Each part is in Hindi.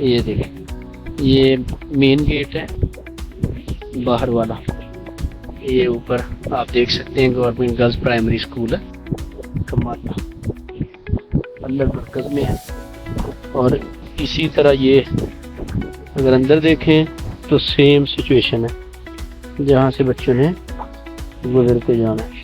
ये देखें, ये मेन गेट है बाहर वाला। ये ऊपर आप देख सकते हैं गवर्नमेंट गर्ल्स प्राइमरी स्कूल है कमाता, अंदर मरकज में है। और इसी तरह ये अगर अंदर देखें तो सेम सिचुएशन है जहाँ से बच्चों ने गुजर के जाना है।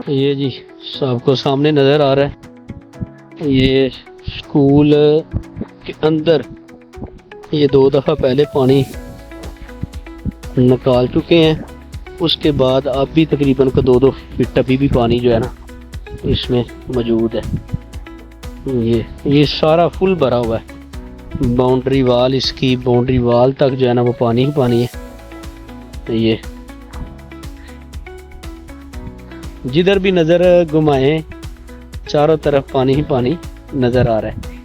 ये जी आपको सामने नज़र आ रहा है, ये स्कूल के अंदर ये 2 दफ़ा पहले पानी निकाल चुके हैं। उसके बाद अब भी तकरीबन को 2-2 फीट अभी भी पानी जो है ना इसमें मौजूद है। ये सारा फुल भरा हुआ है, बाउंड्री वाल, इसकी बाउंड्री वाल तक जो है ना वो पानी ही पानी है। ये जिधर भी नज़र घुमाएं चारों तरफ पानी ही पानी नज़र आ रहा है।